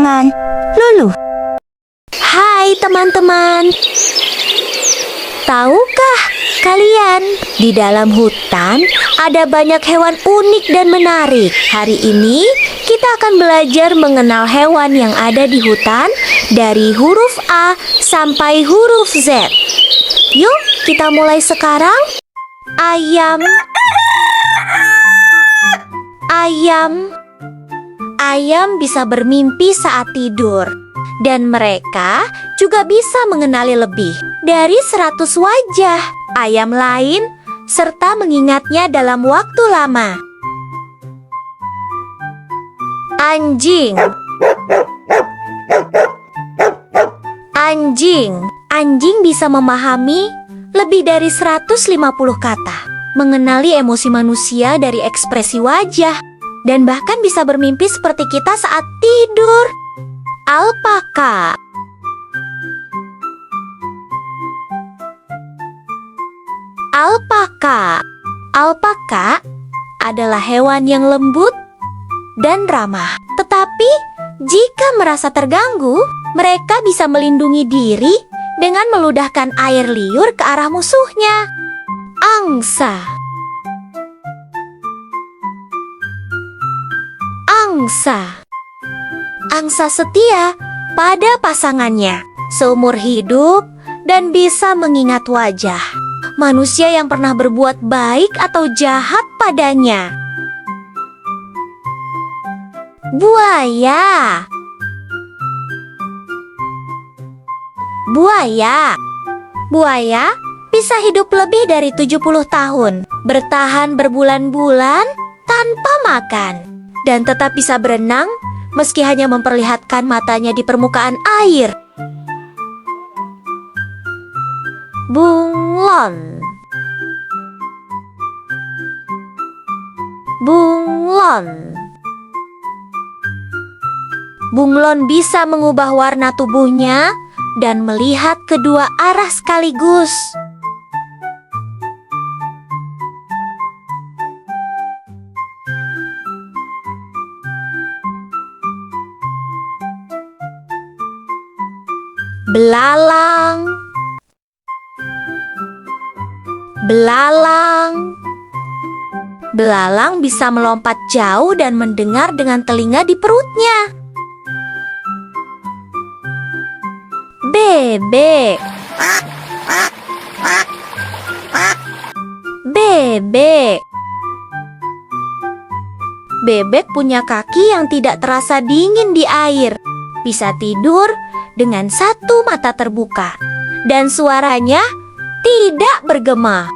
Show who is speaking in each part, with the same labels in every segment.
Speaker 1: dengan Lulu.
Speaker 2: Hai teman-teman. Tahukah kalian, di dalam hutan ada banyak hewan unik dan menarik. Hari ini kita akan belajar mengenal hewan yang ada di hutan dari huruf A sampai huruf Z. Yuk, kita mulai sekarang. Ayam. Ayam. Ayam bisa bermimpi saat tidur. Dan mereka juga bisa mengenali lebih dari 100 wajah ayam lain serta mengingatnya dalam waktu lama. Anjing. Anjing. Anjing bisa memahami lebih dari 150 kata, mengenali emosi manusia dari ekspresi wajah, dan bahkan bisa bermimpi seperti kita saat tidur. Alpaka. Alpaka. Alpaka adalah hewan yang lembut dan ramah. Tetapi jika merasa terganggu, mereka bisa melindungi diri dengan meludahkan air liur ke arah musuhnya. Angsa. Angsa. Angsa setia pada pasangannya seumur hidup dan bisa mengingat wajah manusia yang pernah berbuat baik atau jahat padanya. Buaya. Buaya. Buaya bisa hidup lebih dari 70 tahun, bertahan berbulan-bulan tanpa makan, dan tetap bisa berenang meski hanya memperlihatkan matanya di permukaan air. Bunglon. Bunglon. Bunglon bisa mengubah warna tubuhnya dan melihat kedua arah sekaligus. Belalang. Belalang. Belalang bisa melompat jauh dan mendengar dengan telinga di perutnya. Bebek. Bebek. Bebek punya kaki yang tidak terasa dingin di air. Bisa tidur dengan satu mata terbuka, dan suaranya tidak bergema.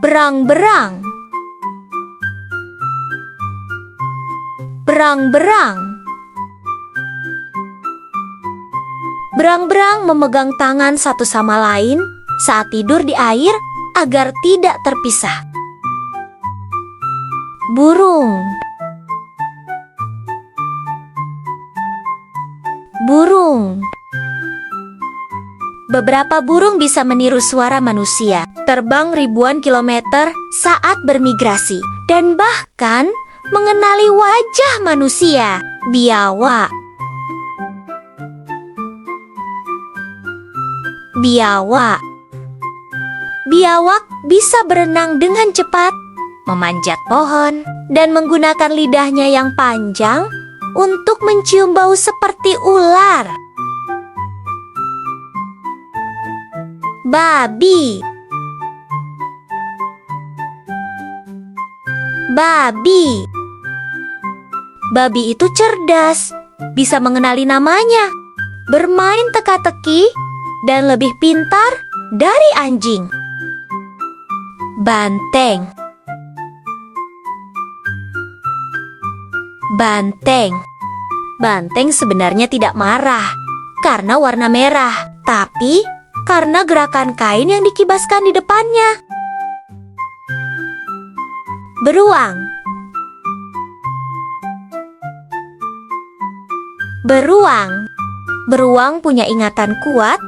Speaker 2: Berang-berang. Berang-berang. Berang-berang memegang tangan satu sama lain saat tidur di air agar tidak terpisah. Burung. Burung. Beberapa burung bisa meniru suara manusia, terbang ribuan kilometer saat bermigrasi, dan bahkan mengenali wajah manusia. Biawak. Biawak. Biawak bisa berenang dengan cepat, memanjat pohon, dan menggunakan lidahnya yang panjang untuk mencium bau seperti ular. Babi. Babi. Babi itu cerdas, bisa mengenali namanya, bermain teka-teki, dan lebih pintar dari anjing. Banteng. Banteng. Banteng sebenarnya tidak marah karena warna merah, tapi karena gerakan kain yang dikibaskan di depannya. Beruang. Beruang. Beruang punya ingatan kuat,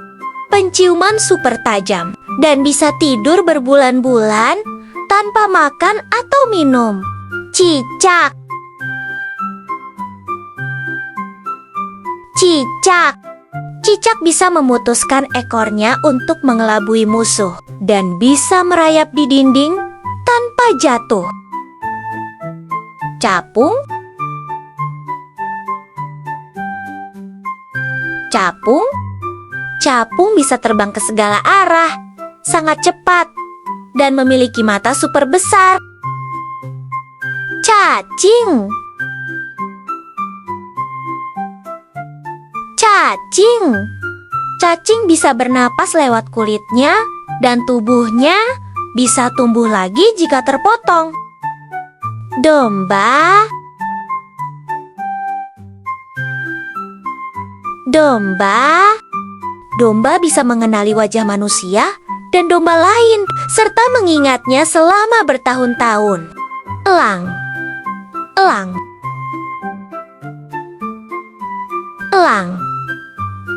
Speaker 2: penciuman super tajam, dan bisa tidur berbulan-bulan tanpa makan atau minum. Cicak. Cicak. Cicak bisa memutuskan ekornya untuk mengelabui musuh dan bisa merayap di dinding tanpa jatuh. Capung. Capung. Capung bisa terbang ke segala arah, sangat cepat, dan memiliki mata super besar. Cacing. Cacing. Cacing bisa bernapas lewat kulitnya dan tubuhnya bisa tumbuh lagi jika terpotong. Domba. Domba. Domba bisa mengenali wajah manusia dan domba lain serta mengingatnya selama bertahun-tahun. Elang. Elang. Elang.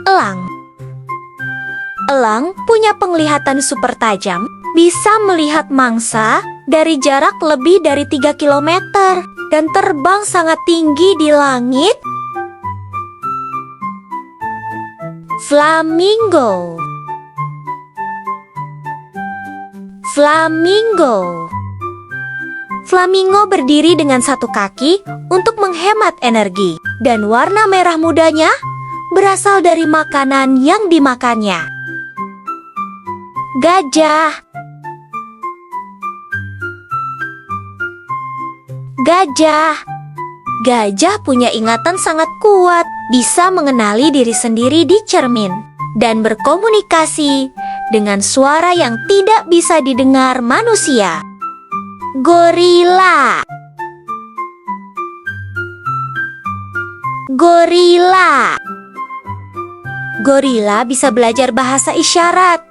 Speaker 2: Elang. Elang punya penglihatan super tajam, bisa melihat mangsa dari jarak lebih dari 3 kilometer dan terbang sangat tinggi di langit. Flamingo. Flamingo. Flamingo berdiri dengan satu kaki untuk menghemat energi, dan warna merah mudanya berasal dari makanan yang dimakannya. Gajah. Gajah. Gajah punya ingatan sangat kuat, bisa mengenali diri sendiri di cermin, dan berkomunikasi dengan suara yang tidak bisa didengar manusia. Gorila. Gorila. Gorila bisa belajar bahasa isyarat,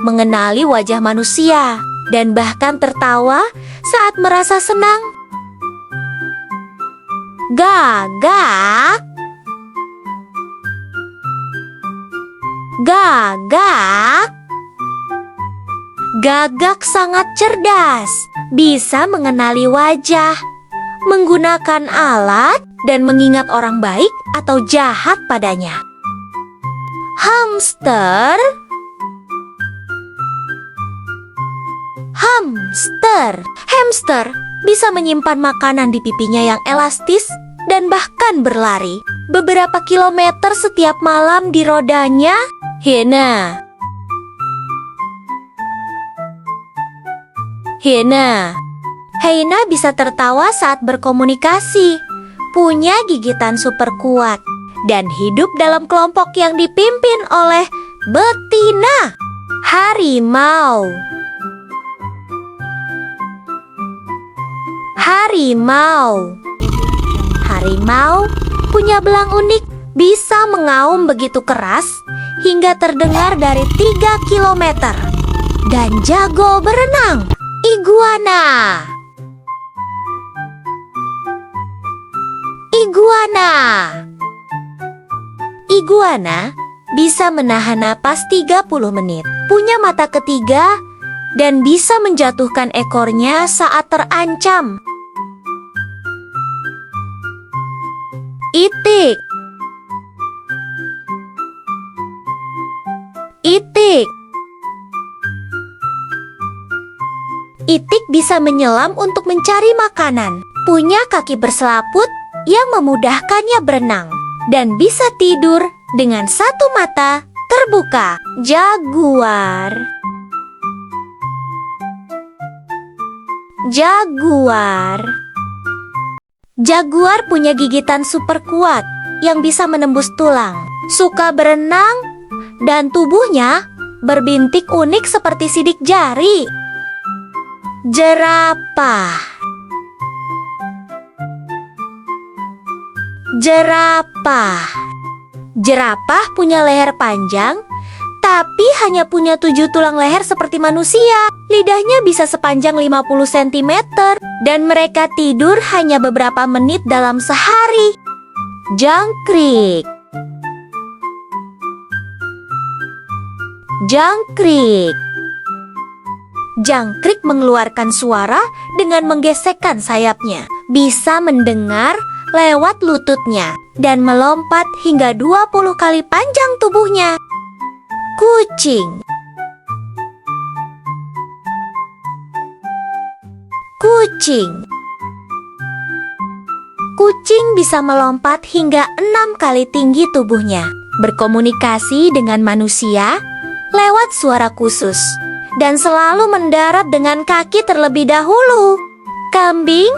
Speaker 2: mengenali wajah manusia, dan bahkan tertawa saat merasa senang. Gagak. Gagak. Gagak sangat cerdas, bisa mengenali wajah, menggunakan alat, dan mengingat orang baik atau jahat padanya. Hamster. Hamster. Hamster bisa menyimpan makanan di pipinya yang elastis dan bahkan berlari beberapa kilometer setiap malam di rodanya. Hiena. Hiena. Hiena bisa tertawa saat berkomunikasi, punya gigitan super kuat, dan hidup dalam kelompok yang dipimpin oleh betina. Harimau. Harimau. Harimau punya belang unik, bisa mengaum begitu keras hingga terdengar dari 3 kilometer, dan jago berenang. Iguana. Iguana. Iguana bisa menahan napas 30 menit, punya mata ketiga, dan bisa menjatuhkan ekornya saat terancam. Itik. Itik. Itik bisa menyelam untuk mencari makanan, punya kaki berselaput yang memudahkannya berenang, dan bisa tidur dengan satu mata terbuka. Jaguar. Jaguar. Jaguar punya gigitan super kuat yang bisa menembus tulang, suka berenang, dan tubuhnya berbintik unik seperti sidik jari. Jerapah. Jerapah. Jerapah punya leher panjang, tapi hanya punya 7 tulang leher seperti manusia. Lidahnya bisa sepanjang 50 cm, dan mereka tidur hanya beberapa menit dalam sehari. Jangkrik. Jangkrik. Jangkrik mengeluarkan suara dengan menggesekkan sayapnya. Bisa mendengar lewat lututnya dan melompat hingga 20 kali panjang tubuhnya. Kucing. Kucing. Kucing bisa melompat hingga 6 kali tinggi tubuhnya, berkomunikasi dengan manusia lewat suara khusus, dan selalu mendarat dengan kaki terlebih dahulu. Kambing.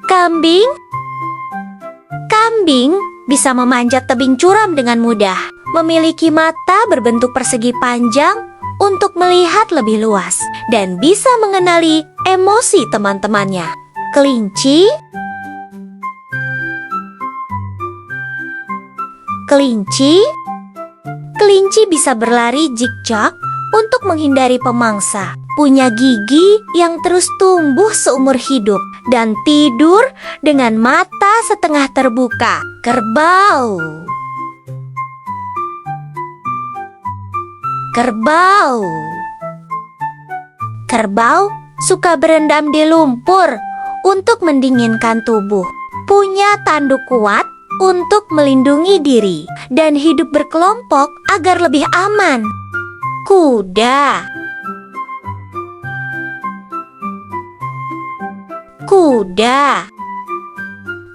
Speaker 2: Kambing. Kambing bisa memanjat tebing curam dengan mudah, memiliki mata berbentuk persegi panjang untuk melihat lebih luas, dan bisa mengenali emosi teman-temannya. Kelinci. Kelinci. Kelinci bisa berlari zigzag untuk menghindari pemangsa, punya gigi yang terus tumbuh seumur hidup, dan tidur dengan mata setengah terbuka. Kerbau. Kerbau. Kerbau suka berendam di lumpur untuk mendinginkan tubuh, punya tanduk kuat untuk melindungi diri, dan hidup berkelompok agar lebih aman. Kuda. Kuda.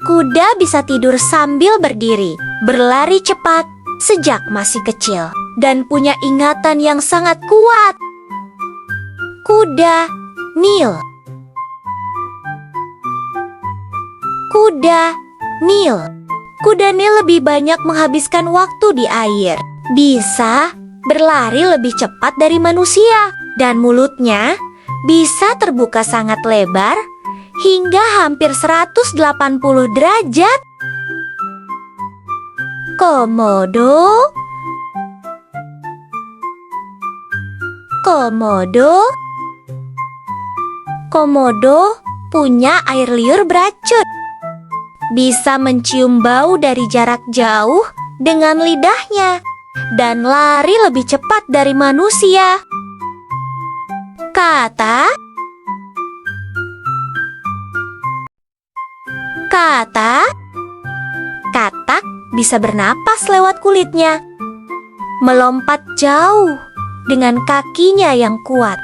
Speaker 2: Kuda bisa tidur sambil berdiri, berlari cepat sejak masih kecil, dan punya ingatan yang sangat kuat. Kuda Nil. Kuda Nil. Kuda Nil lebih banyak menghabiskan waktu di air, bisa berlari lebih cepat dari manusia, dan mulutnya bisa terbuka sangat lebar hingga hampir 180 derajat. Komodo. Komodo. Komodo punya air liur beracun, bisa mencium bau dari jarak jauh dengan lidahnya, dan lari lebih cepat dari manusia. Kata. Kata. Katak bisa bernapas lewat kulitnya, melompat jauh dengan kakinya yang kuat,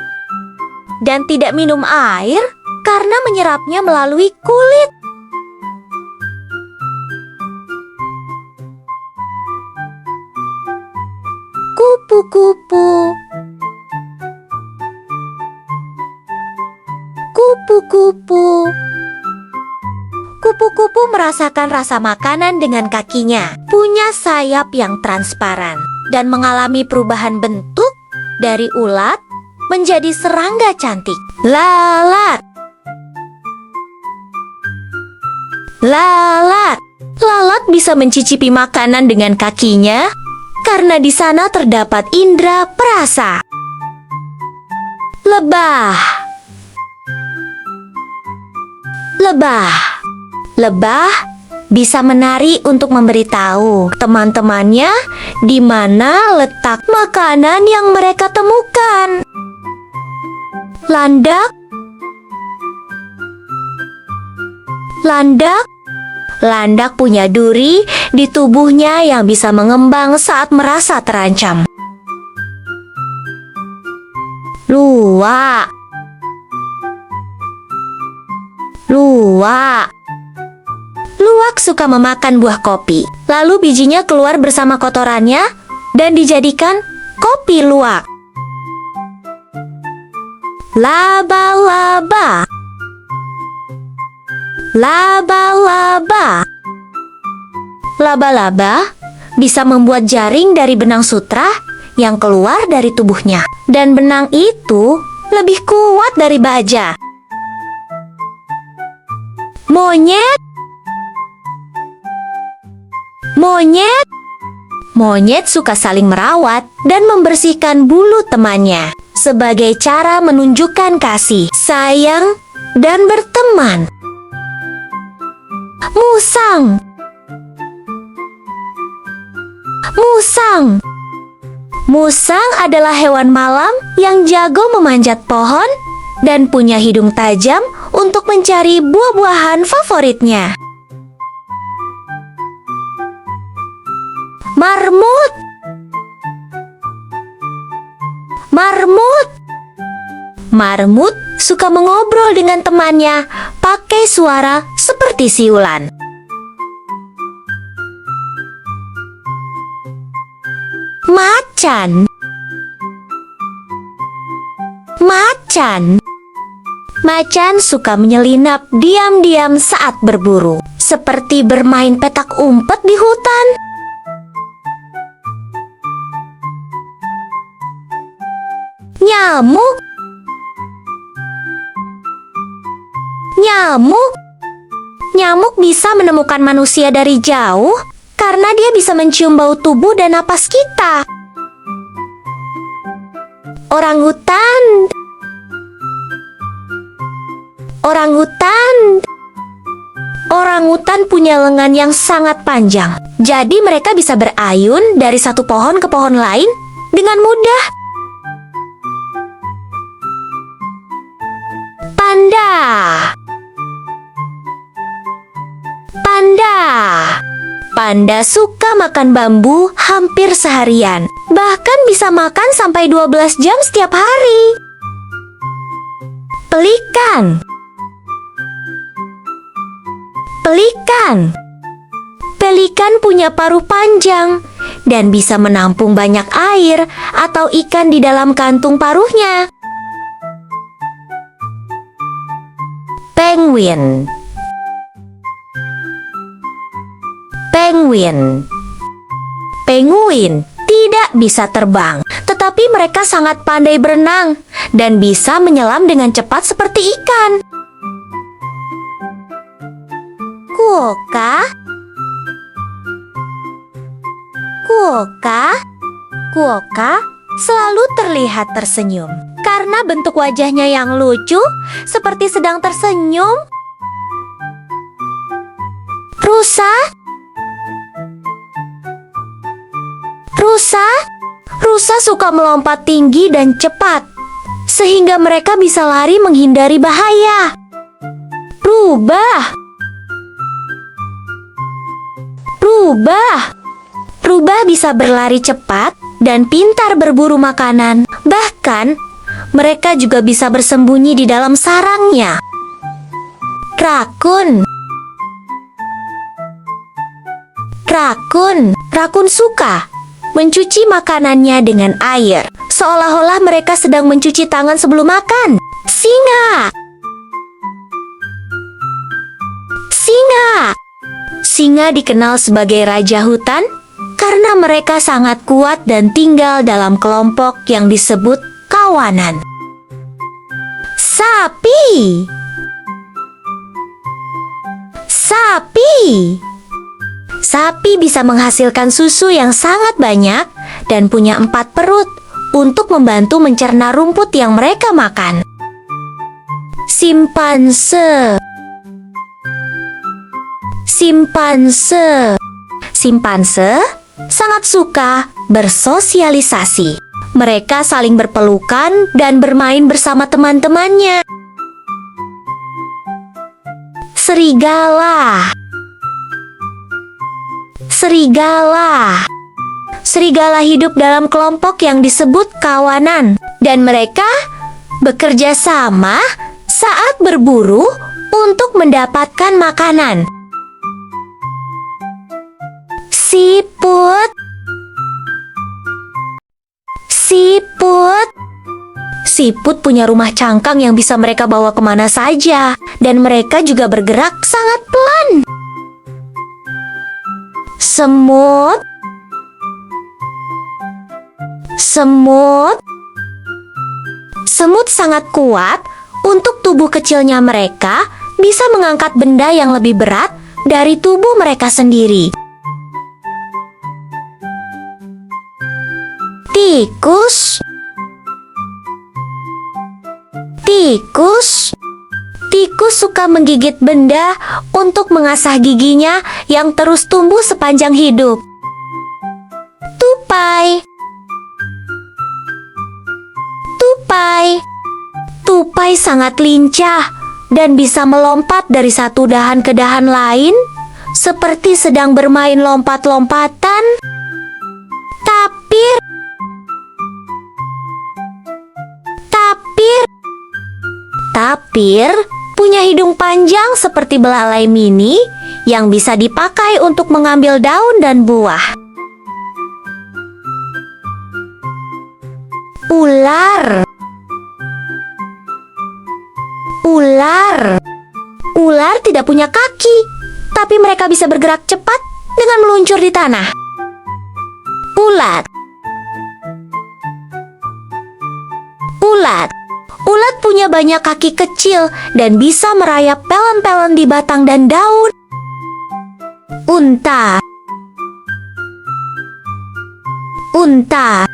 Speaker 2: dan tidak minum air karena menyerapnya melalui kulit. Kupu-kupu. Kupu-kupu. Kupu-kupu merasakan rasa makanan dengan kakinya, punya sayap yang transparan, dan mengalami perubahan bentuk dari ulat menjadi serangga cantik. Lalat. Lalat. Lalat bisa mencicipi makanan dengan kakinya karena di sana terdapat indera perasa. Lebah. Lebah. Lebah bisa menari untuk memberitahu teman-temannya di mana letak makanan yang mereka temukan. Landak. Landak. Landak punya duri di tubuhnya yang bisa mengembang saat merasa terancam. Luwak. Luwak. Luwak suka memakan buah kopi, lalu bijinya keluar bersama kotorannya dan dijadikan kopi luwak. Laba-laba. Laba-laba. Laba-laba bisa membuat jaring dari benang sutra yang keluar dari tubuhnya, dan benang itu lebih kuat dari baja. Monyet. Monyet. Monyet suka saling merawat dan membersihkan bulu temannya sebagai cara menunjukkan kasih, sayang, dan berteman. Musang. Musang. Musang adalah hewan malam yang jago memanjat pohon dan punya hidung tajam untuk mencari buah-buahan favoritnya. Marmut. Marmut. Marmut suka mengobrol dengan temannya pakai suara seperti siulan. Macan. Macan. Macan suka menyelinap diam-diam saat berburu, seperti bermain petak umpet di hutan. Nyamuk. Nyamuk. Nyamuk bisa menemukan manusia dari jauh karena dia bisa mencium bau tubuh dan napas kita. Orangutan. Orangutan. Orangutan punya lengan yang sangat panjang, jadi mereka bisa berayun dari satu pohon ke pohon lain dengan mudah. Panda. Panda. Panda suka makan bambu hampir seharian, bahkan bisa makan sampai 12 jam setiap hari. Pelikan. Pelikan. Pelikan punya paruh panjang dan bisa menampung banyak air atau ikan di dalam kantung paruhnya. Penguin. Penguin. Penguin tidak bisa terbang, tetapi mereka sangat pandai berenang dan bisa menyelam dengan cepat seperti ikan. Kuoka. Kuoka. Kuoka selalu terlihat tersenyum karena bentuk wajahnya yang lucu seperti sedang tersenyum. Rusa. Rusa. Rusa suka melompat tinggi dan cepat sehingga mereka bisa lari menghindari bahaya. Rubah. Rubah. Rubah bisa berlari cepat dan pintar berburu makanan. Bahkan, mereka juga bisa bersembunyi di dalam sarangnya. Rakun. Rakun. Rakun suka mencuci makanannya dengan air, seolah-olah mereka sedang mencuci tangan sebelum makan. Singa. Singa. Singa dikenal sebagai raja hutan karena mereka sangat kuat dan tinggal dalam kelompok yang disebut kawanan. Sapi. Sapi. Sapi bisa menghasilkan susu yang sangat banyak dan punya 4 perut untuk membantu mencerna rumput yang mereka makan. Simpanse. Simpanse. Simpanse sangat suka bersosialisasi. Mereka saling berpelukan dan bermain bersama teman-temannya. Serigala. Serigala. Serigala hidup dalam kelompok yang disebut kawanan, dan mereka bekerja sama saat berburu untuk mendapatkan makanan. Siput. Siput. Siput punya rumah cangkang yang bisa mereka bawa kemana saja, dan mereka juga bergerak sangat pelan. Semut. Semut. Semut sangat kuat. Untuk tubuh kecilnya mereka bisa mengangkat benda yang lebih berat dari tubuh mereka sendiri. Tikus. Tikus. Tikus suka menggigit benda untuk mengasah giginya yang terus tumbuh sepanjang hidup. Tupai. Tupai. Tupai Tupai sangat lincah dan bisa melompat dari satu dahan ke dahan lain, seperti sedang bermain lompat-lompatan. Tapir, tapir, tapir punya hidung panjang seperti belalai mini yang bisa dipakai untuk mengambil daun dan buah. Ular, ular, ular tidak punya kaki, tapi mereka bisa bergerak cepat dengan meluncur di tanah. Ulat, ulat, ulat punya banyak kaki kecil dan bisa merayap pelan-pelan di batang dan daun. Unta, unta,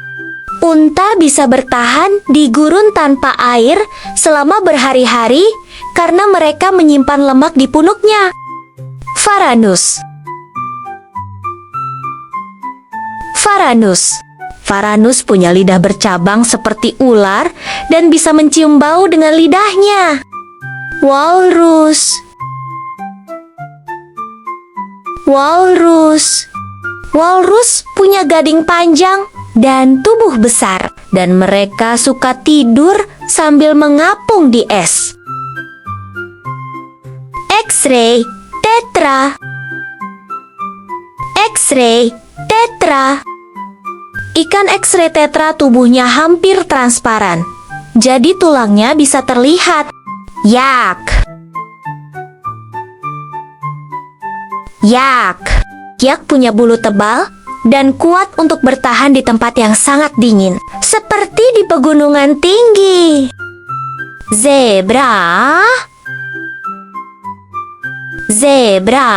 Speaker 2: unta bisa bertahan di gurun tanpa air selama berhari-hari karena mereka menyimpan lemak di punuknya. Varanus, varanus, varanus punya lidah bercabang seperti ular dan bisa mencium bau dengan lidahnya. Walrus, walrus, walrus punya gading panjang dan tubuh besar, dan mereka suka tidur sambil mengapung di es. X-ray tetra, X-ray tetra. Ikan X-ray tetra tubuhnya hampir transparan, jadi tulangnya bisa terlihat. Yak, yak, yak punya bulu tebal dan kuat untuk bertahan di tempat yang sangat dingin, seperti di pegunungan tinggi. Zebra, zebra,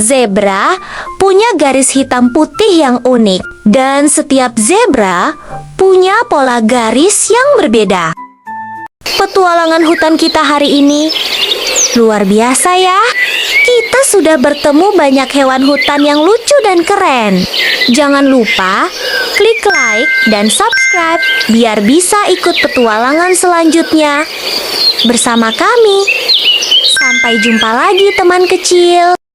Speaker 2: zebra punya garis hitam putih yang unik, dan setiap zebra punya pola garis yang berbeda. Petualangan hutan kita hari ini luar biasa ya. Kita sudah bertemu banyak hewan hutan yang lucu dan keren. Jangan lupa klik like dan subscribe biar bisa ikut petualangan selanjutnya bersama kami. Sampai jumpa lagi teman kecil.